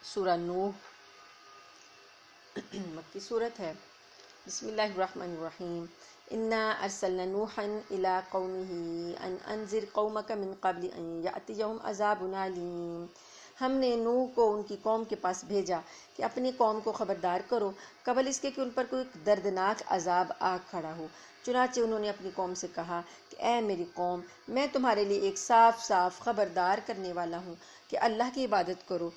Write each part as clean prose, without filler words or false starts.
سورہ نوح مکی صورت ہے۔ بسم اللہ الرحمن الرحیم۔ انا ارسلنا نوحا الی قومہ ان انذر قومک من قبل ان یأتیہم عذاب علیم۔ ہم نے نوح کو ان کی قوم کے پاس بھیجا کہ اپنی قوم کو خبردار کرو قبل اس کے کہ ان پر کوئی دردناک عذاب آ کھڑا ہو۔ چنانچہ انہوں نے اپنی قوم سے کہا کہ اے میری قوم، میں تمہارے لیے ایک صاف صاف خبردار کرنے والا ہوں کہ اللہ کی عبادت کرو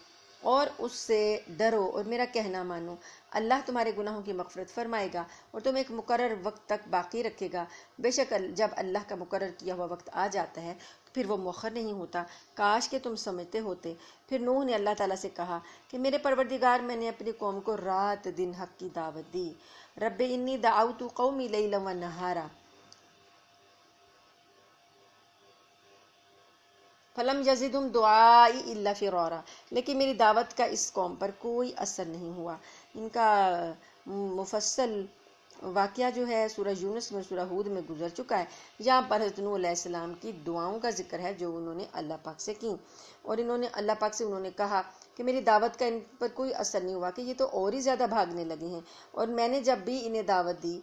اور اس سے ڈرو اور میرا کہنا مانو۔ اللہ تمہارے گناہوں کی مغفرت فرمائے گا اور تم ایک مقرر وقت تک باقی رکھے گا۔ بے شک جب اللہ کا مقرر کیا ہوا وقت آ جاتا ہے تو پھر وہ مؤخر نہیں ہوتا، کاش کہ تم سمجھتے ہوتے۔ پھر نوح نے اللہ تعالیٰ سے کہا کہ میرے پروردگار، میں نے اپنی قوم کو رات دن حق کی دعوت دی۔ رب انی دعوت قومی لیلا و نہارا فلم یزدہم دعائی الا فرارا، لیکن میری دعوت کا اس قوم پر کوئی اثر نہیں ہوا۔ ان کا مفصل واقعہ جو ہے سورہ یونس میں، سورہ ہود میں گزر چکا ہے۔ یہاں پر حضرت نوح علیہ السلام کی دعاؤں کا ذکر ہے جو انہوں نے اللہ پاک سے کی، اور انہوں نے اللہ پاک سے کہا کہ میری دعوت کا ان پر کوئی اثر نہیں ہوا، کہ یہ تو اور ہی زیادہ بھاگنے لگے ہیں، اور میں نے جب بھی انہیں دعوت دی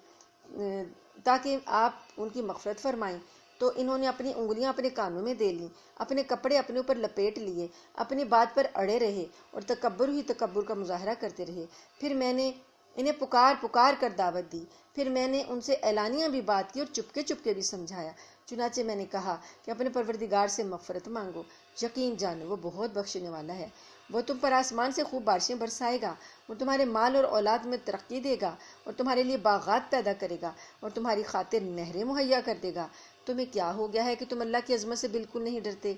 تاکہ آپ ان کی مغفرت فرمائیں تو انہوں نے اپنی انگلیاں اپنے کانوں میں دے لیں، اپنے کپڑے اپنے اوپر لپیٹ لیے، اپنی بات پر اڑے رہے اور تکبر ہی تکبر کا مظاہرہ کرتے رہے۔ پھر میں نے انہیں پکار کر دعوت دی، پھر میں نے ان سے اعلانیہ بھی بات کی اور چپکے چپکے بھی سمجھایا۔ چنانچہ میں نے کہا کہ اپنے پروردگار سے مغفرت مانگو، یقین جانو وہ بہت بخشنے والا ہے۔ وہ تم پر آسمان سے خوب بارشیں برسائے گا اور تمہارے مال اور اولاد میں ترقی دے گا اور تمہارے لیے باغات پیدا کرے گا اور تمہاری خاطر نہریں مہیا کر دے گا۔ تمہیں کیا ہو گیا ہے کہ تم اللہ کی عظمت سے بالکل نہیں ڈرتے،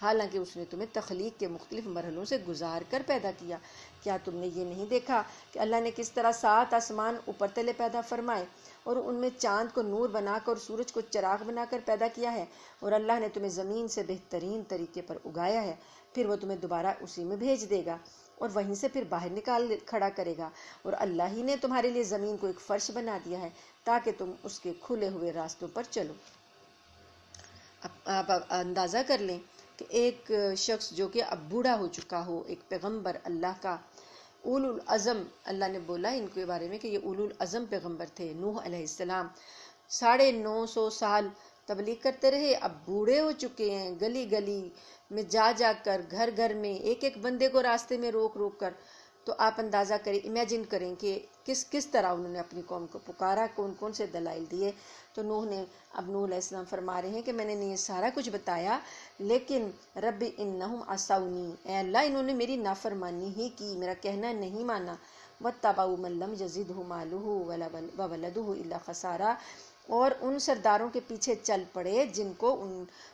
حالانکہ اس نے تمہیں تخلیق کے مختلف مرحلوں سے گزار کر پیدا کیا؟ کیا تم نے یہ نہیں دیکھا کہ اللہ نے کس طرح 7 آسمان اوپر تلے پیدا فرمائے اور ان میں چاند کو نور بنا کر اور سورج کو چراغ بنا کر پیدا کیا ہے، اور اللہ نے تمہیں زمین سے بہترین طریقے پر اگایا ہے، پھر وہ تمہیں دوبارہ اسی میں بھیج دے گا اور وہیں سے پھر باہر نکال کھڑا کرے گا، اور اللہ ہی نے تمہارے لیے زمین کو ایک فرش بنا دیا ہے تاکہ تم اس کے کھلے ہوئے راستوں پر چلو۔ آپ اندازہ کر لیں کہ ایک شخص جو کہ اب بوڑھا ہو چکا ہو، ایک پیغمبر اللہ کا، اولو العزم، اللہ نے بولا ان کے بارے میں کہ یہ اولو العزم پیغمبر تھے، نوح علیہ السلام 950 سال تبلیغ کرتے رہے، اب بوڑھے ہو چکے ہیں، گلی گلی میں جا کر، گھر گھر میں ایک ایک بندے کو راستے میں روک کر، تو آپ اندازہ کریں، امیجن کریں کہ کس طرح انہوں نے اپنی قوم کو پکارا، کون سے دلائل دیے۔ تو نوح علیہ السلام فرما رہے ہیں کہ میں نے یہ سارا کچھ بتایا، لیکن رب انہم عصونی، اے اللہ انہوں نے میری نافرمانی ہی کی، میرا کہنا نہیں مانا۔ واتبعوا من لم یزدہ مالہ وولدہ الا خسارا، اور ان سرداروں کے پیچھے چل پڑے جن کو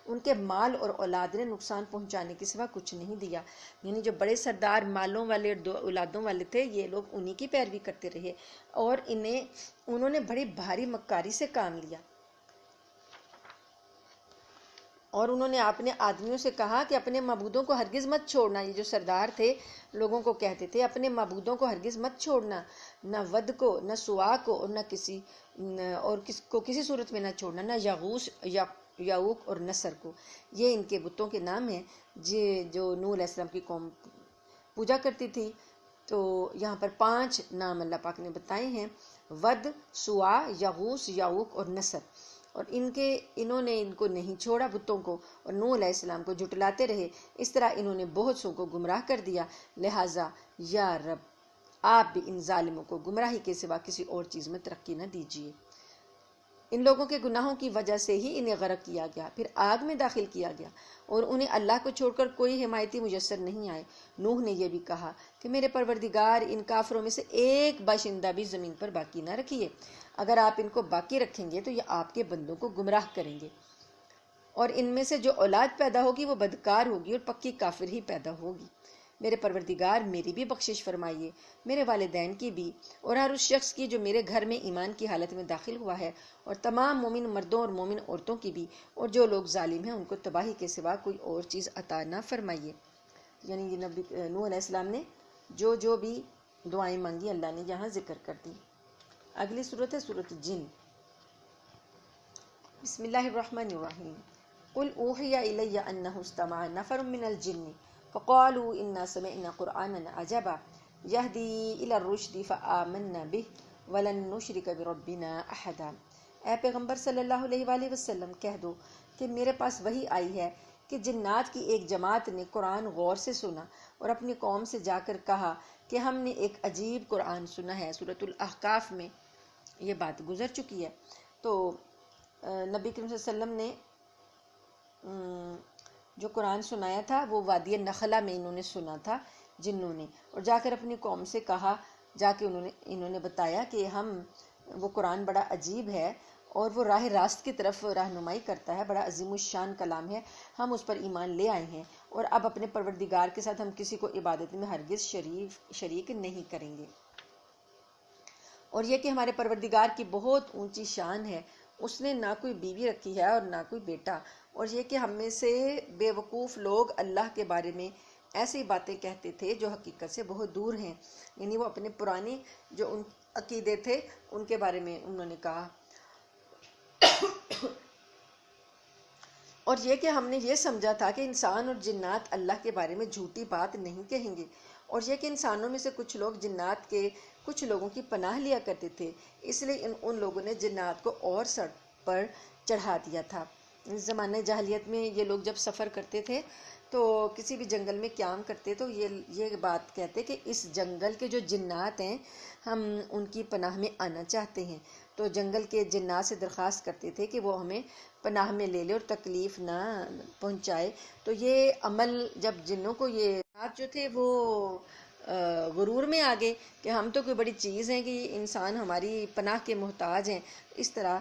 ان کے مال اور اولاد نے نقصان پہنچانے کے سوا کچھ نہیں دیا۔ یعنی جو بڑے سردار مالوں والے اور اولادوں والے تھے، یہ لوگ انہی کی پیروی کرتے رہے اور انہوں نے بڑی بھاری مکاری سے کام لیا، اور انہوں نے اپنے آدمیوں سے کہا کہ اپنے معبودوں کو ہرگز مت چھوڑنا۔ یہ جو سردار تھے لوگوں کو کہتے تھے اپنے معبودوں کو ہرگز مت چھوڑنا، نہ ود کو، نہ سوا کو، اور نہ کسی صورت میں نہ چھوڑنا، نہ یغوث، یعوق اور نصر کو۔ یہ ان کے بتوں کے نام ہیں جو نوح علیہ السلام کی قوم پوجا کرتی تھی۔ تو یہاں پر 5 نام اللہ پاک نے بتائے ہیں، ود، سوا، یغوث، یعوق اور نصر، اور انہوں نے ان کو نہیں چھوڑا بتوں کو، اور نوح علیہ السلام کو جھٹلاتے رہے۔ اس طرح انہوں نے بہت سو کو گمراہ کر دیا، لہٰذا یا رب آپ بھی ان ظالموں کو گمراہی کے سوا کسی اور چیز میں ترقی نہ دیجیے۔ ان لوگوں کے گناہوں کی وجہ سے ہی انہیں غرق کیا گیا، پھر آگ میں داخل کیا گیا، اور انہیں اللہ کو چھوڑ کر کوئی حمایتی میسر نہیں آئے۔ نوح نے یہ بھی کہا کہ میرے پروردگار، ان کافروں میں سے ایک باشندہ بھی زمین پر باقی نہ رکھیے، اگر آپ ان کو باقی رکھیں گے تو یہ آپ کے بندوں کو گمراہ کریں گے، اور ان میں سے جو اولاد پیدا ہوگی وہ بدکار ہوگی اور پکی کافر ہی پیدا ہوگی۔ میرے پروردگار میری بھی بخشش فرمائیے، میرے والدین کی بھی، اور ہر اس شخص کی جو میرے گھر میں ایمان کی حالت میں داخل ہوا ہے، اور تمام مومن مردوں اور مومن عورتوں کی بھی، اور جو لوگ ظالم ہیں ان کو تباہی کے سوا کوئی اور چیز عطا نہ فرمائیے۔ یعنی یہ نبی نوح علیہ السلام نے جو بھی دعائیں مانگی اللہ نے یہاں ذکر کر دی۔ اگلی صورت ہے صورت جن۔ بسم اللہ الرحمن الرحیم۔ قل اوحی الی انہ استمع نفر من الجن فقالوا إنا سمعنا قرآنا عجبا يهدي إلى الرشد فآمنا به ولن نشرك بربنا أحدا۔ اے پیغمبر صلی اللہ علیہ وآلہ وسلم کہہ دو کہ میرے پاس وحی آئی ہے کہ جنات کی ایک جماعت نے قرآن غور سے سنا اور اپنی قوم سے جا کر کہا کہ ہم نے ایک عجیب قرآن سنا ہے۔ سورۃ الاحقاف میں یہ بات گزر چکی ہے۔ تو نبی کریم صلی اللہ علیہ وسلم نے جو قرآن سنایا تھا وہ وادی نخلا میں انہوں نے سنا تھا جنوں نے، اور جا کر اپنی قوم سے کہا، جا کے انہوں نے بتایا کہ وہ قرآن بڑا عجیب ہے اور وہ راہ راست کی طرف رہنمائی کرتا ہے، بڑا عظیم الشان کلام ہے، ہم اس پر ایمان لے آئے ہیں اور اب اپنے پروردگار کے ساتھ ہم کسی کو عبادت میں ہرگز شریک نہیں کریں گے۔ اور یہ کہ ہمارے پروردگار کی بہت اونچی شان ہے، اس نے نہ کوئی بیوی رکھی ہے اور نہ کوئی بیٹا، اور یہ کہ ہم میں سے بے وقوف لوگ اللہ کے بارے میں ایسی باتیں کہتے تھے جو حقیقت سے بہت دور ہیں، یعنی وہ اپنے پرانے جو ان عقیدے تھے ان کے بارے میں انہوں نے کہا۔ اور یہ کہ ہم نے یہ سمجھا تھا کہ انسان اور جنات اللہ کے بارے میں جھوٹی بات نہیں کہیں گے، اور یہ کہ انسانوں میں سے کچھ لوگ جنات کے کچھ لوگوں کی پناہ لیا کرتے تھے، اس لیے ان لوگوں نے جنات کو اور سر پر چڑھا دیا تھا۔ زمانہ جاہلیت میں یہ لوگ جب سفر کرتے تھے تو کسی بھی جنگل میں قیام کرتے تو یہ بات کہتے کہ اس جنگل کے جو جنات ہیں ہم ان کی پناہ میں آنا چاہتے ہیں، تو جنگل کے جنات سے درخواست کرتے تھے کہ وہ ہمیں پناہ میں لے لے اور تکلیف نہ پہنچائے۔ تو یہ عمل جب جنوں کو یہ بات جو تھے وہ غرور میں آ گئے کہ ہم تو کوئی بڑی چیز ہیں کہ انسان ہماری پناہ کے محتاج ہیں، اس طرح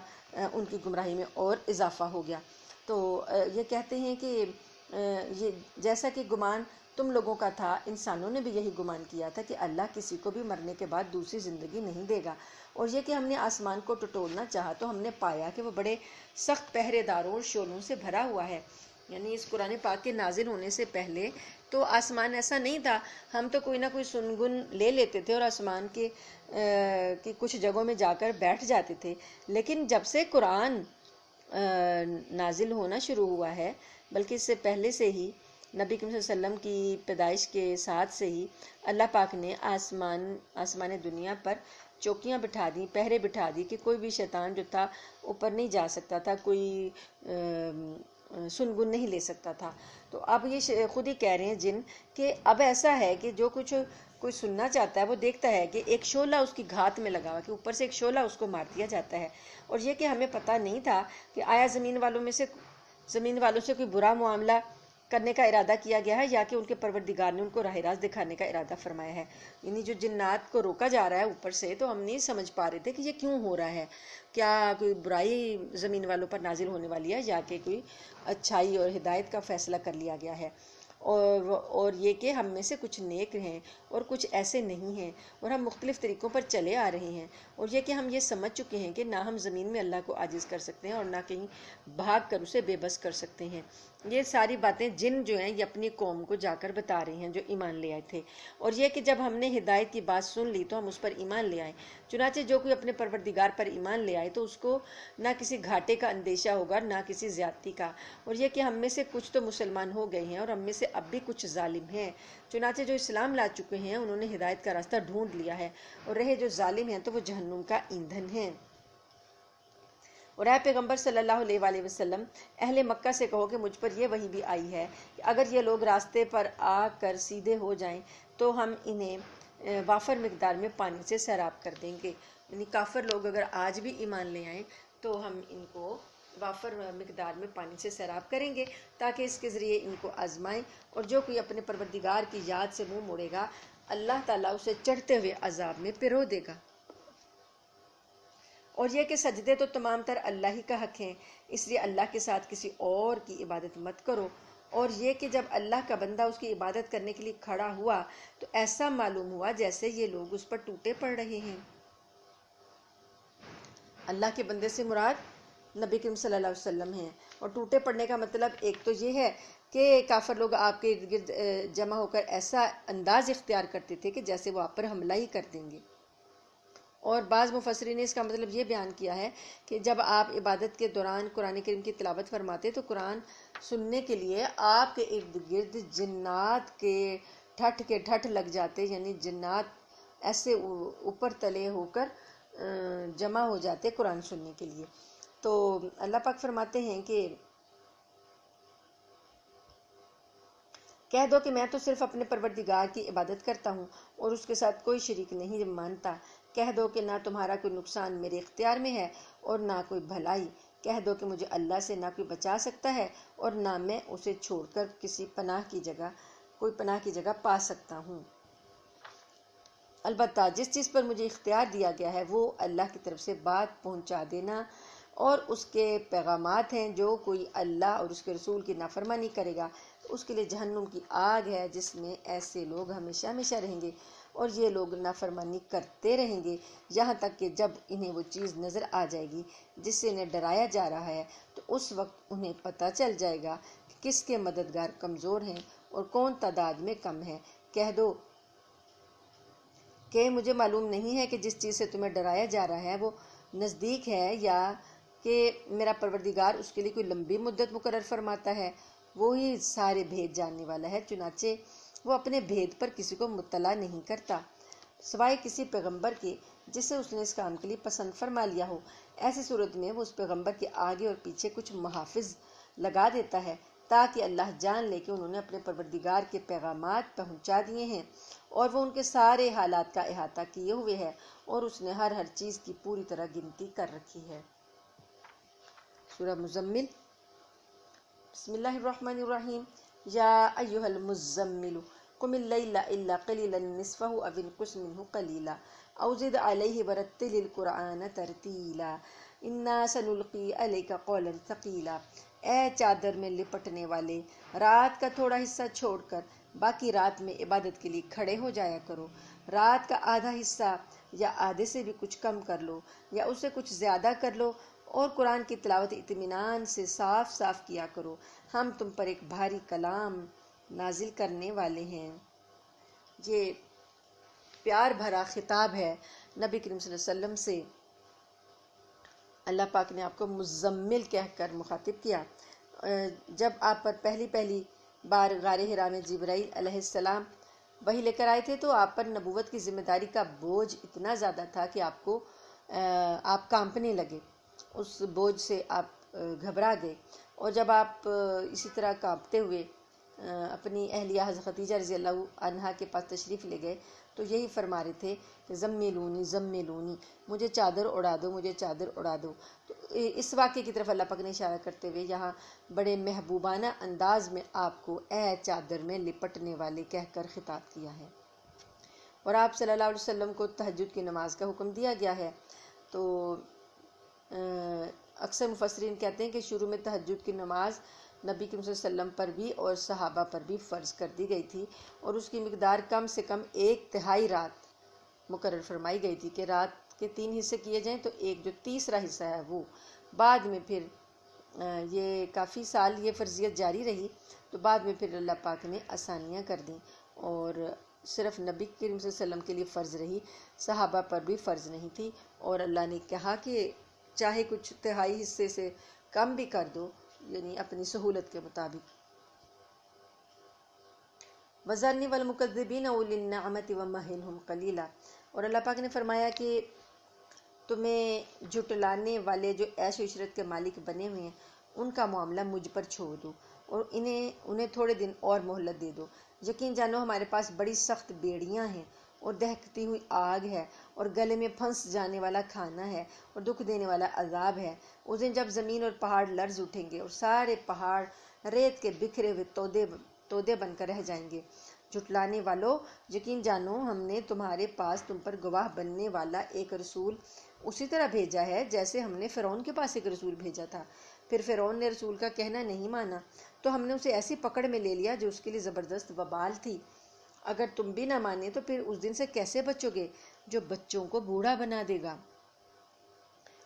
ان کی گمراہی میں اور اضافہ ہو گیا۔ تو یہ کہتے ہیں کہ یہ جیسا کہ گمان تم لوگوں کا تھا، انسانوں نے بھی یہی گمان کیا تھا کہ اللہ کسی کو بھی مرنے کے بعد دوسری زندگی نہیں دے گا، اور یہ کہ ہم نے آسمان کو ٹٹولنا چاہا تو ہم نے پایا کہ وہ بڑے سخت پہرے داروں اور شولوں سے بھرا ہوا ہے۔ یعنی اس قرآن پاک کے نازل ہونے سے پہلے تو آسمان ایسا نہیں تھا، ہم تو کوئی نہ کوئی سنگن لے لیتے تھے اور آسمان کے کچھ جگہوں میں جا کر بیٹھ جاتے تھے، لیکن جب سے قرآن نازل ہونا شروع ہوا ہے، بلکہ اس سے پہلے سے ہی نبی کریم صلی اللہ علیہ وسلم کی پیدائش کے ساتھ سے ہی اللہ پاک نے آسمان دنیا پر چوکیاں بٹھا دیں، پہرے بٹھا دی کہ کوئی بھی شیطان جو تھا اوپر نہیں جا سکتا تھا، کوئی سنگن نہیں لے سکتا تھا۔ تو اب یہ خود ہی کہہ رہے ہیں جن کہ اب ایسا ہے کہ جو کچھ کوئی سننا چاہتا ہے وہ دیکھتا ہے کہ ایک شعلہ اس کی گھات میں لگا ہوا، کہ اوپر سے ایک شعلہ اس کو مار دیا جاتا ہے، اور یہ کہ ہمیں پتہ نہیں تھا کہ آیا زمین والوں سے کوئی برا معاملہ کرنے کا ارادہ کیا گیا ہے یا کہ ان کے پروردگار نے ان کو راہ راست دکھانے کا ارادہ فرمایا ہے۔ یعنی جو جنات کو روکا جا رہا ہے اوپر سے، تو ہم نہیں سمجھ پا رہے تھے کہ یہ کیوں ہو رہا ہے، کیا کوئی برائی زمین والوں پر نازل ہونے والی ہے یا کہ کوئی اچھائی اور ہدایت کا فیصلہ کر لیا گیا ہے، اور یہ کہ ہم میں سے کچھ نیک ہیں اور کچھ ایسے نہیں ہیں، اور ہم مختلف طریقوں پر چلے آ رہے ہیں، اور یہ کہ ہم یہ سمجھ چکے ہیں کہ نہ ہم زمین میں اللہ کو عاجز کر سکتے ہیں اور نہ کہیں بھاگ کر اسے بے بس کر سکتے ہیں۔ یہ ساری باتیں جن جو ہیں یہ اپنی قوم کو جا کر بتا رہے ہیں جو ایمان لے آئے تھے، اور یہ کہ جب ہم نے ہدایت کی بات سن لی تو ہم اس پر ایمان لے آئے۔ چنانچہ جو کوئی اپنے پروردگار پر ایمان لے آئے تو اس کو نہ کسی گھاٹے کا اندیشہ ہوگا نہ کسی زیادتی کا، اور یہ کہ ہم میں سے کچھ تو مسلمان ہو گئے ہیں اور ہم میں سے اب بھی کچھ ظالم ہیں۔ چنانچہ جو اسلام لا چکے ہیں انہوں نے ہدایت کا راستہ ڈھونڈ لیا ہے، اور رہے جو ظالم ہیں تو وہ جہنم کا ایندھن ہیں۔ اور اے پیغمبر صلی اللہ علیہ وآلہ وسلم، اہل مکہ سے کہو کہ مجھ پر یہ وحی بھی آئی ہے کہ اگر یہ لوگ راستے پر آ کر سیدھے ہو جائیں تو ہم انہیں وافر مقدار میں پانی سے سیراب کر دیں گے۔ یعنی کافر لوگ اگر آج بھی ایمان لے آئیں تو ہم ان کو وافر مقدار میں پانی سے سیراب کریں گے تاکہ اس کے ذریعے ان کو آزمائیں، اور جو کوئی اپنے پروردگار کی یاد سے منہ موڑے گا اللہ تعالیٰ اسے چڑھتے ہوئے عذاب میں پرو دے گا۔ اور یہ کہ سجدے تو تمام تر اللہ ہی کا حق ہیں، اس لیے اللہ کے ساتھ کسی اور کی عبادت مت کرو۔ اور یہ کہ جب اللہ کا بندہ اس کی عبادت کرنے کے لیے کھڑا ہوا تو ایسا معلوم ہوا جیسے یہ لوگ اس پر ٹوٹے پڑ رہے ہیں۔ اللہ کے بندے سے مراد نبی کریم صلی اللہ علیہ وسلم ہیں، اور ٹوٹے پڑنے کا مطلب ایک تو یہ ہے کہ کافر لوگ آپ کے ارد گرد جمع ہو کر ایسا انداز اختیار کرتے تھے کہ جیسے وہ آپ پر حملہ ہی کر دیں گے، اور بعض مفسرین نے اس کا مطلب یہ بیان کیا ہے کہ جب آپ عبادت کے دوران قرآن کریم کی تلاوت فرماتے تو قرآن سننے کے لیے آپ کے ارد گرد جنات کے ٹھٹ لگ جاتے، یعنی جنات ایسے اوپر تلے ہو کر جمع ہو جاتے قرآن سننے کے لیے۔ تو اللہ پاک فرماتے ہیں کہ کہہ دو کہ میں تو صرف اپنے پروردگار کی عبادت کرتا ہوں اور اس کے ساتھ کوئی شریک نہیں مانتا۔ کہہ دو کہ نہ تمہارا کوئی نقصان میرے اختیار میں ہے اور نہ کوئی بھلائی۔ کہہ دو کہ مجھے اللہ سے نہ کوئی بچا سکتا ہے اور نہ میں اسے چھوڑ کر کوئی پناہ کی جگہ پا سکتا ہوں۔ البتہ جس چیز پر مجھے اختیار دیا گیا ہے وہ اللہ کی طرف سے بات پہنچا دینا اور اس کے پیغامات ہیں۔ جو کوئی اللہ اور اس کے رسول کی نافرمانی کرے گا اس کے لیے جہنم کی آگ ہے جس میں ایسے لوگ ہمیشہ ہمیشہ رہیں گے، اور یہ لوگ نافرمانی کرتے رہیں گے یہاں تک کہ جب انہیں وہ چیز نظر آ جائے گی جس سے انہیں ڈرایا جا رہا ہے، تو اس وقت انہیں پتہ چل جائے گا کہ کس کے مددگار کمزور ہیں اور کون تعداد میں کم ہے۔ کہہ دو کہ مجھے معلوم نہیں ہے کہ جس چیز سے تمہیں ڈرایا جا رہا ہے وہ نزدیک ہے یا کہ میرا پروردگار اس کے لیے کوئی لمبی مدت مقرر فرماتا ہے۔ وہی سارے بھید جاننے والا ہے، چنانچہ وہ اپنے بھید پر کسی کو مطلع نہیں کرتا سوائے کسی پیغمبر کے جسے اس نے اس کام کے لیے پسند فرما لیا ہو۔ ایسی صورت میں وہ اس پیغمبر کے آگے اور پیچھے کچھ محافظ لگا دیتا ہے تاکہ اللہ جان لے کہ انہوں نے اپنے پروردگار کے پیغامات پہنچا دیے ہیں اور وہ ان کے سارے حالات کا احاطہ کیے ہوئے ہے اور اس نے ہر چیز کی پوری طرح گنتی کر رکھی ہے۔ سورہ مزمل، بسم اللہ الرحمن الرحیم۔ یا ایھا المزمل قم اللیل الا قلیلا نصفہ او انقص منہ قلیلا او زد علیہ ورتل القرآن ترتیلا انا سنلقی علیک قولا ثقیلا۔ اے چادر میں لپٹنے والے، رات کا تھوڑا حصہ چھوڑ کر باقی رات میں عبادت کے لیے کھڑے ہو جایا کرو۔ رات کا آدھا حصہ یا آدھے سے بھی کچھ کم کر لو یا اسے کچھ زیادہ کر لو، اور قرآن کی تلاوت اطمینان سے صاف صاف کیا کرو۔ ہم تم پر ایک بھاری کلام نازل کرنے والے ہیں۔ یہ پیار بھرا خطاب ہے نبی کریم صلی اللہ علیہ وسلم سے۔ اللہ پاک نے آپ کو مزمل کہہ کر مخاطب کیا۔ جب آپ پر پہلی بار غار حرا میں جبرائیل علیہ السلام وحی لے کر آئے تھے تو آپ پر نبوت کی ذمہ داری کا بوجھ اتنا زیادہ تھا کہ آپ کانپنے لگے، اس بوجھ سے آپ گھبرا گئے، اور جب آپ اسی طرح کانپتے ہوئے اپنی اہلیہ حضرت خدیجہ رضی اللہ عنہا کے پاس تشریف لے گئے تو یہی فرما رہے تھے کہ زملونی زملونی، مجھے چادر اڑا دو، مجھے چادر اڑا دو۔ تو اس واقعے کی طرف اللہ پاک نے اشارہ کرتے ہوئے یہاں بڑے محبوبانہ انداز میں آپ کو اے چادر میں لپٹنے والے کہہ کر خطاب کیا ہے، اور آپ صلی اللہ علیہ وسلم کو تہجد کی نماز کا حکم دیا گیا ہے۔ تو اکثر مفسرین کہتے ہیں کہ شروع میں تہجد کی نماز نبی کریم صلی اللہ علیہ وسلم پر بھی اور صحابہ پر بھی فرض کر دی گئی تھی، اور اس کی مقدار کم سے کم 1/3 رات مقرر فرمائی گئی تھی کہ رات کے 3 حصے کیے جائیں تو ایک جو تیسرا حصہ ہے وہ۔ بعد میں پھر یہ کافی سال یہ فرضیت جاری رہی، تو بعد میں پھر اللہ پاک نے آسانیاں کر دیں اور صرف نبی کریم صلی اللہ علیہ وسلم کے لیے فرض رہی، صحابہ پر بھی فرض نہیں تھی، اور اللہ نے کہا کہ چاہے کچھ تہائی حصے سے کم بھی کر دو، یعنی اپنی سہولت کے مطابق۔ وَذَرْنِي وَالْمُكَذِّبِينَ أُولِي النَّعْمَةِ وَمَهِّلْهُمْ قَلِيلًا، اور اللہ پاک نے فرمایا کہ تمہیں جھٹلانے والے جو عیش و عشرت کے مالک بنے ہوئے ہیں ان کا معاملہ مجھ پر چھوڑ دو اور انہیں تھوڑے دن اور مہلت دے دو۔ یقین جانو ہمارے پاس بڑی سخت بیڑیاں ہیں اور دہکتی ہوئی آگ ہے اور گلے میں پھنس جانے والا کھانا ہے اور دکھ دینے والا عذاب ہے۔ اس دن جب زمین اور پہاڑ لرز اٹھیں گے اور سارے پہاڑ ریت کے بکھرے ہوئے تودے بن کر رہ جائیں گے۔ جھٹلانے والو، یقین جانو ہم نے تمہارے پاس تم پر گواہ بننے والا ایک رسول اسی طرح بھیجا ہے جیسے ہم نے فرعون کے پاس ایک رسول بھیجا تھا۔ پھر فرعون نے رسول کا کہنا نہیں مانا تو ہم نے اسے ایسی پکڑ میں لے لیا جو اس کے لیے زبردست وبال تھی۔ اگر تم بھی نہ مانے تو پھر اس دن سے کیسے بچو گے جو بچوں کو بوڑھا بنا دے گا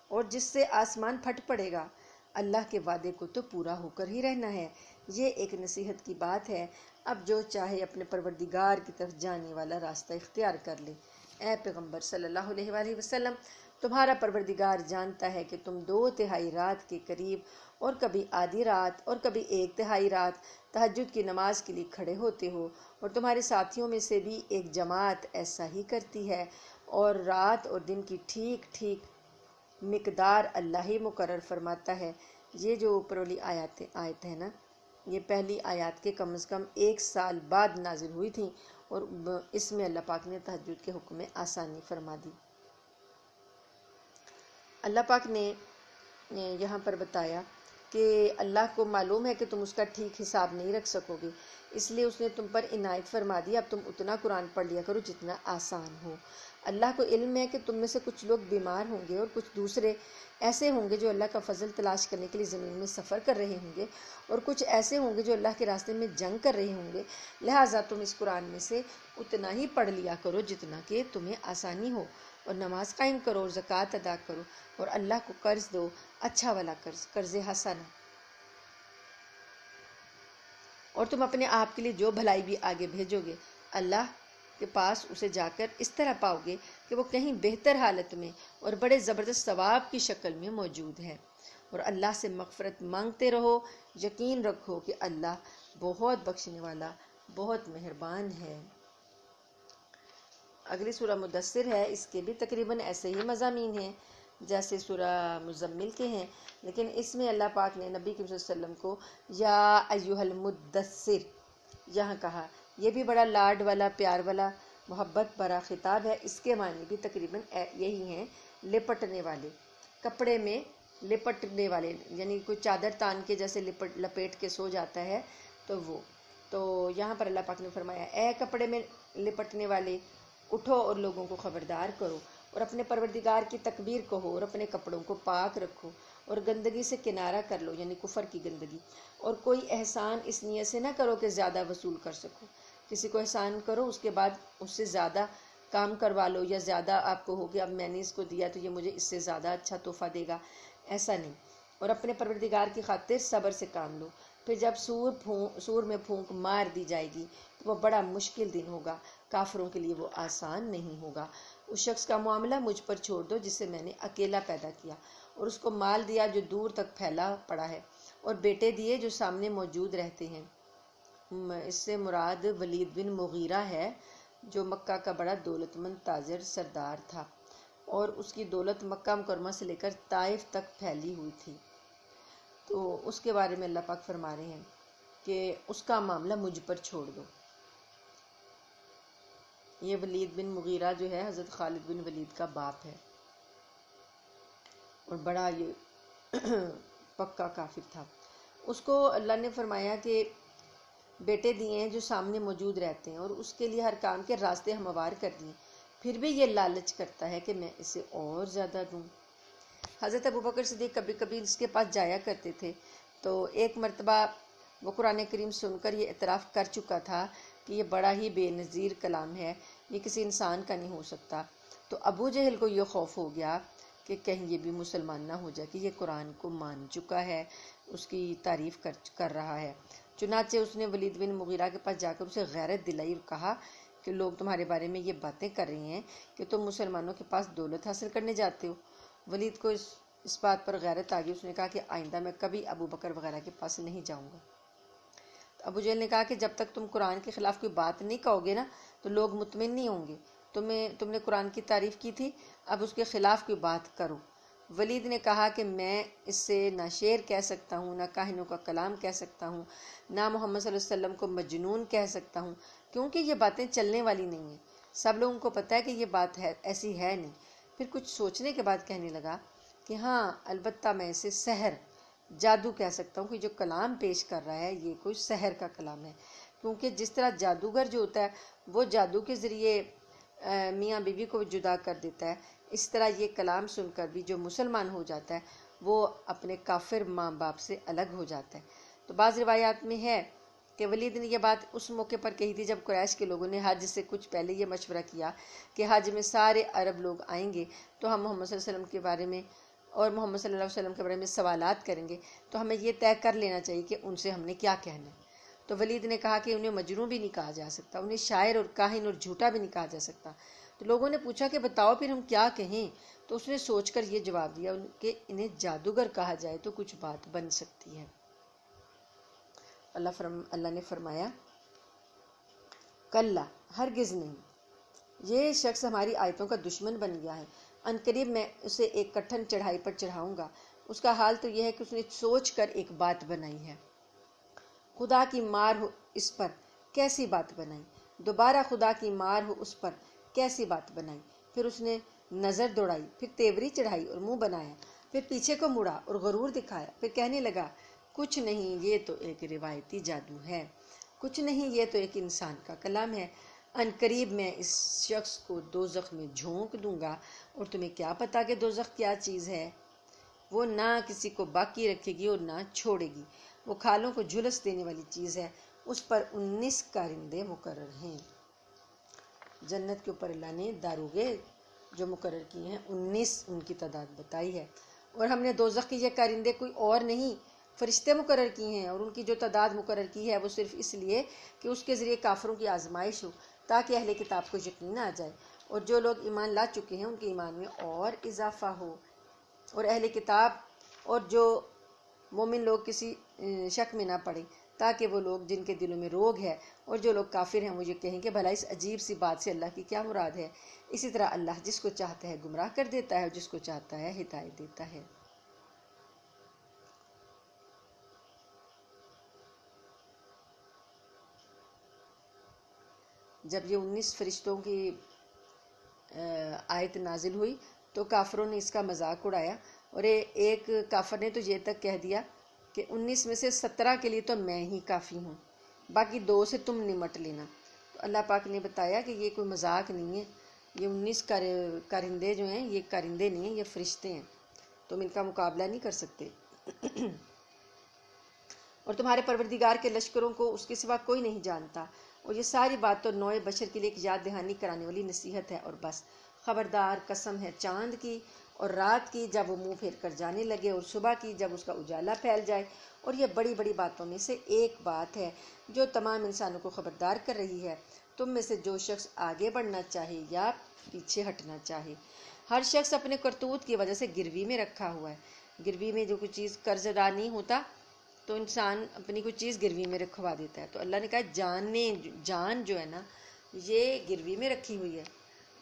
اور جس سے آسمان پھٹ پڑے گا۔ اللہ کے وعدے کو تو پورا ہو کر ہی رہنا ہے۔ یہ ایک نصیحت کی بات ہے، اب جو چاہے اپنے پروردگار کی طرف جانے والا راستہ اختیار کر لے۔ اے پیغمبر صلی اللہ علیہ وآلہ وسلم، تمہارا پروردگار جانتا ہے کہ تم 2/3 رات کے قریب اور کبھی آدھی رات اور کبھی 1/3 رات تہجد کی نماز کے لیے کھڑے ہوتے ہو، اور تمہارے ساتھیوں میں سے بھی ایک جماعت ایسا ہی کرتی ہے، اور رات اور دن کی ٹھیک ٹھیک مقدار اللہ ہی مقرر فرماتا ہے۔ یہ جو اوپر والی آیت ہے نا، یہ پہلی آیات کے کم از کم 1 سال بعد نازل ہوئی تھیں، اور اس میں اللہ پاک نے تہجد کے حکم میں آسانی فرما دی۔ اللہ پاک نے یہاں پر بتایا کہ اللہ کو معلوم ہے کہ تم اس کا ٹھیک حساب نہیں رکھ سکو گے، اس لیے اس نے تم پر عنایت فرما دی، اب تم اتنا قرآن پڑھ لیا کرو جتنا آسان ہو۔ اللہ کو علم ہے کہ تم میں سے کچھ لوگ بیمار ہوں گے اور کچھ دوسرے ایسے ہوں گے جو اللہ کا فضل تلاش کرنے کے لیے زمین میں سفر کر رہے ہوں گے، اور کچھ ایسے ہوں گے جو اللہ کے راستے میں جنگ کر رہے ہوں گے، لہٰذا تم اس قرآن میں سے اتنا ہی پڑھ لیا کرو جتنا کہ تمہیں آسانی ہو، اور نماز قائم کرو اور زکوٰۃ ادا کرو، اور اللہ کو قرض دو، اچھا والا قرض، قرض حسنہ، اور تم اپنے آپ کے لیے جو بھلائی بھی آگے بھیجو گے اللہ کے پاس اسے جا کر اس طرح پاؤ گے کہ وہ کہیں بہتر حالت میں اور بڑے زبردست ثواب کی شکل میں موجود ہے۔ اور اللہ سے مغفرت مانگتے رہو، یقین رکھو کہ اللہ بہت بخشنے والا، بہت مہربان ہے۔ اگلی سورہ مدثر ہے، اس کے بھی تقریباً ایسے ہی مضامین ہیں جیسے سورہ مزمل کے ہیں، لیکن اس میں اللہ پاک نے نبی کریم صلی اللہ علیہ وسلم کو یا ایھا المدثر یہاں کہا۔ یہ بھی بڑا لاڈ والا، پیار والا، محبت بھرا خطاب ہے۔ اس کے معنی بھی تقریباً یہی ہیں، لپٹنے والے، کپڑے میں لپٹنے والے، یعنی کوئی چادر تان کے جیسے لپیٹ کے سو جاتا ہے تو وہ۔ تو یہاں پر اللہ پاک نے فرمایا، اے کپڑے میں لپٹنے والے، اٹھو اور لوگوں کو خبردار کرو، اور اپنے پروردگار کی تکبیر کہو، اور اپنے کپڑوں کو پاک رکھو، اور گندگی سے کنارہ کر لو، یعنی کفر کی گندگی، اور کوئی احسان اس نیت سے نہ کرو کہ زیادہ وصول کر سکو۔ کسی کو احسان کرو، اس کے بعد اس سے زیادہ کام کروا لو، یا زیادہ آپ کو ہو کہ اب میں نے اس کو دیا تو یہ مجھے اس سے زیادہ اچھا تحفہ دے گا، ایسا نہیں۔ اور اپنے پروردگار کی خاطر صبر سے کام لو، پھر جب سور میں پھونک مار دی جائے گی تو وہ بڑا مشکل دن ہوگا، کافروں کے لیے وہ آسان نہیں ہوگا۔ اس شخص کا معاملہ مجھ پر چھوڑ دو جسے میں نے اکیلا پیدا کیا، اور اس کو مال دیا جو دور تک پھیلا پڑا ہے، اور بیٹے دیے جو سامنے موجود رہتے ہیں۔ اس سے مراد ولید بن مغیرہ ہے، جو مکہ کا بڑا دولت مند تاجر سردار تھا، اور اس کی دولت مکہ مکرمہ سے لے کر طائف تک پھیلی ہوئی تھی۔ تو اس کے بارے میں اللہ پاک فرما رہے ہیں کہ اس کا معاملہ مجھ پر چھوڑ دو۔ یہ ولید بن مغیرہ جو ہے حضرت خالد بن ولید کا باپ ہے، اور بڑا یہ پکا کافر تھا۔ اس کو اللہ نے فرمایا کہ بیٹے دیے ہیں جو سامنے موجود رہتے ہیں، اور اس کے لیے ہر کام کے راستے ہموار کر دیے، پھر بھی یہ لالچ کرتا ہے کہ میں اسے اور زیادہ دوں۔ حضرت ابوبکر صدیق کبھی کبھی اس کے پاس جایا کرتے تھے، تو ایک مرتبہ وہ قرآن کریم سن کر یہ اعتراف کر چکا تھا کہ یہ بڑا ہی بے نظیر کلام ہے، یہ کسی انسان کا نہیں ہو سکتا۔ تو ابو جہل کو یہ خوف ہو گیا کہ کہیں یہ بھی مسلمان نہ ہو جائے کہ یہ قرآن کو مان چکا ہے، اس کی تعریف کر رہا ہے۔ چنانچہ اس نے ولید بن مغیرہ کے پاس جا کر اسے غیرت دلائی اور کہا کہ لوگ تمہارے بارے میں یہ باتیں کر رہے ہیں کہ تم مسلمانوں کے پاس دولت حاصل کرنے جاتے ہو۔ ولید کو اس بات پر غیرت آ گئی، اس نے کہا کہ آئندہ میں کبھی ابو بکر وغیرہ کے پاس نہیں جاؤں گا۔ ابو جہل نے کہا کہ جب تک تم قرآن کے خلاف کوئی بات نہیں کہو گے نا تو لوگ مطمئن نہیں ہوں گے۔ تم نے قرآن کی تعریف کی تھی، اب اس کے خلاف کوئی بات کرو۔ ولید نے کہا کہ میں اس سے نہ شعر کہہ سکتا ہوں، نہ کاہنوں کا کلام کہہ سکتا ہوں، نہ محمد صلی اللہ علیہ وسلم کو مجنون کہہ سکتا ہوں، کیونکہ یہ باتیں چلنے والی نہیں ہیں، سب لوگوں کو پتہ ہے کہ یہ بات ایسی ہے نہیں۔ پھر کچھ سوچنے کے بعد کہنے لگا کہ ہاں البتہ میں اسے سحر، جادو کہہ سکتا ہوں کہ جو کلام پیش کر رہا ہے یہ کوئی سحر کا کلام ہے، کیونکہ جس طرح جادوگر جو ہوتا ہے وہ جادو کے ذریعے میاں بیوی کو جدا کر دیتا ہے، اس طرح یہ کلام سن کر بھی جو مسلمان ہو جاتا ہے وہ اپنے کافر ماں باپ سے الگ ہو جاتا ہے۔ تو بعض روایات میں ہے کہ ولید نے یہ بات اس موقع پر کہی تھی جب قریش کے لوگوں نے حج سے کچھ پہلے یہ مشورہ کیا کہ حج میں سارے عرب لوگ آئیں گے تو ہم محمد صلی اللہ علیہ وسلم کے بارے میں اور محمد صلی اللہ علیہ وسلم کے بارے میں سوالات کریں گے تو ہمیں یہ طے کر لینا چاہیے کہ ان سے ہم نے کیا کہنا ہے۔ تو ولید نے کہا کہ انہیں مجنون بھی نہیں کہا جا سکتا، انہیں شاعر اور کاہن اور جھوٹا بھی نہیں کہا جا سکتا۔ تو لوگوں نے پوچھا کہ بتاؤ پھر ہم کیا کہیں؟ تو اس نے سوچ کر یہ جواب دیا کہ انہیں جادوگر کہا جائے تو کچھ بات بن سکتی ہے۔ اللہ نے فرمایا کلا، ہرگز نہیں، یہ شخص ہماری آیتوں کا دشمن بن گیا ہے، ان قریب میں اسے ایک کٹھن چڑھائی پر چڑھاؤں گا۔ اس کا حال تو یہ ہے کہ اس نے سوچ کر ایک بات بنائی ہے۔ خدا کی مار ہو اس پر، کیسی بات بنائی؟ دوبارہ خدا کی مار ہو اس پر، کیسی بات بنائی؟ پھر اس نے نظر دوڑائی، پھر تیوری چڑھائی اور منہ بنایا، پھر پیچھے کو مڑا اور غرور دکھایا، پھر کہنے لگا کچھ نہیں، یہ تو ایک روایتی جادو ہے، کچھ نہیں، یہ تو ایک انسان کا کلام ہے۔ ان قریب میں اس شخص کو دوزخ میں جھونک دوں گا، اور تمہیں کیا پتا کہ دوزخ کیا چیز ہے؟ وہ نہ کسی کو باقی رکھے گی اور نہ چھوڑے گی، وہ کھالوں کو جھلس دینے والی چیز ہے، اس پر 19 کارندے مقرر ہیں۔ جنت کے اوپر اللہ نے داروغے جو مقرر کیے ہیں 19 ان کی تعداد بتائی ہے، اور ہم نے دوزخ کی یہ کارندے کوئی اور نہیں فرشتے مقرر کیے ہیں، اور ان کی جو تعداد مقرر کی ہے وہ صرف اس لیے کہ اس کے ذریعے کافروں کی آزمائش ہو، تاکہ اہل کتاب کو یقین آ جائے، اور جو لوگ ایمان لا چکے ہیں ان کے ایمان میں اور اضافہ ہو، اور اہل کتاب اور جو مومن لوگ کسی شک میں نہ پڑے، تاکہ وہ لوگ جن کے دلوں میں روگ ہے اور جو لوگ کافر ہیں وہ یہ کہیں کہ بھلا اس عجیب سی بات سے اللہ کی کیا مراد ہے۔ اسی طرح اللہ جس کو چاہتا ہے گمراہ کر دیتا ہے اور جس کو چاہتا ہے ہدایت دیتا ہے۔ جب یہ 19 فرشتوں کی آیت نازل ہوئی تو کافروں نے اس کا مذاق اڑایا، اور ایک کافر نے تو یہ تک کہہ دیا کہ 19 میں سے 17 کے لیے تو میں ہی کافی ہوں، باقی 2 سے تم نمٹ لینا۔ تو اللہ پاک نے بتایا کہ یہ کوئی مذاق نہیں ہے، یہ 19 کارندے جو ہیں یہ کارندے نہیں ہیں، یہ فرشتے ہیں، تم ان کا مقابلہ نہیں کر سکتے۔ اور تمہارے پروردگار کے لشکروں کو اس کے سوا کوئی نہیں جانتا، اور یہ ساری بات تو نوع بشر کے لیے ایک یاد دہانی کرانے والی نصیحت ہے، اور بس خبردار، قسم ہے چاند کی اور رات کی جب وہ منہ پھیر کر جانے لگے، اور صبح کی جب اس کا اجالا پھیل جائے، اور یہ بڑی بڑی باتوں میں سے ایک بات ہے جو تمام انسانوں کو خبردار کر رہی ہے۔ تم میں سے جو شخص آگے بڑھنا چاہے یا پیچھے ہٹنا چاہے، ہر شخص اپنے کرتوت کی وجہ سے گروی میں رکھا ہوا ہے۔ گروی میں جو کوئی چیز قرض ادا نہیں ہوتا تو انسان اپنی کوئی چیز گروی میں رکھوا دیتا ہے، تو اللہ نے کہا جان جو ہے نا یہ گروی میں رکھی ہوئی ہے،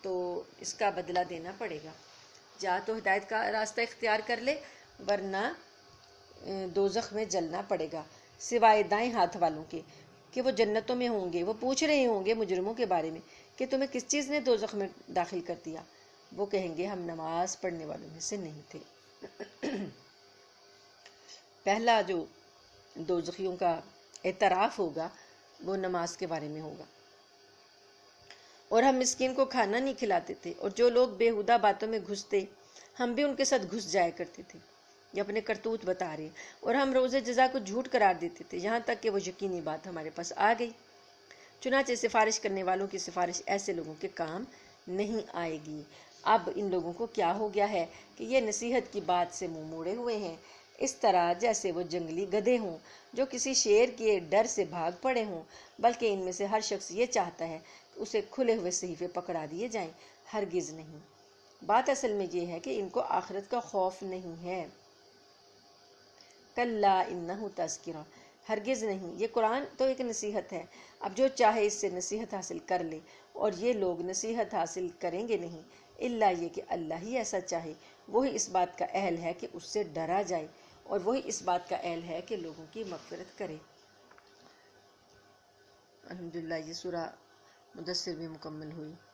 تو اس کا بدلہ دینا پڑے گا، یا تو ہدایت کا راستہ اختیار کر لے ورنہ دوزخ میں جلنا پڑے گا، سوائے دائیں ہاتھ والوں کے کہ وہ جنتوں میں ہوں گے۔ وہ پوچھ رہے ہوں گے مجرموں کے بارے میں کہ تمہیں کس چیز نے دوزخ میں داخل کر دیا؟ وہ کہیں گے ہم نماز پڑھنے والوں میں سے نہیں تھے۔ پہلا جو دوزخیوں کا اعتراف ہوگا وہ نماز کے بارے میں ہوگا۔ اور ہم مسکین کو کھانا نہیں کھلاتے تھے، اور جو لوگ بےہودہ باتوں میں گھستے ہم بھی ان کے ساتھ گھس جایا کرتے تھے۔ یہ اپنے کرتوت بتا رہے، اور ہم روز جزا کو جھوٹ قرار دیتے تھے، یہاں تک کہ وہ یقینی بات ہمارے پاس آ گئی۔ چنانچہ سفارش کرنے والوں کی سفارش ایسے لوگوں کے کام نہیں آئے گی۔ اب ان لوگوں کو کیا ہو گیا ہے کہ یہ نصیحت کی بات سے منہ موڑے ہوئے ہیں، اس طرح جیسے وہ جنگلی گدھے ہوں جو کسی شیر کے ڈر سے بھاگ پڑے ہوں، بلکہ ان میں سے ہر شخص یہ چاہتا ہے کہ اسے کھلے ہوئے صحیفے پکڑا دیے جائیں۔ ہرگز نہیں، بات اصل میں یہ ہے کہ ان کو آخرت کا خوف نہیں ہے۔ کلا انہ تذکرہ، ہرگز نہیں، یہ قرآن تو ایک نصیحت ہے، اب جو چاہے اس سے نصیحت حاصل کر لے، اور یہ لوگ نصیحت حاصل کریں گے نہیں الا یہ کہ اللہ ہی ایسا چاہے، وہی اس بات کا اہل ہے کہ اس سے ڈرا جائے، اور وہی اس بات کا اہل ہے کہ لوگوں کی مغفرت کرے۔ الحمدللہ یہ سورہ مدثر میں مکمل ہوئی۔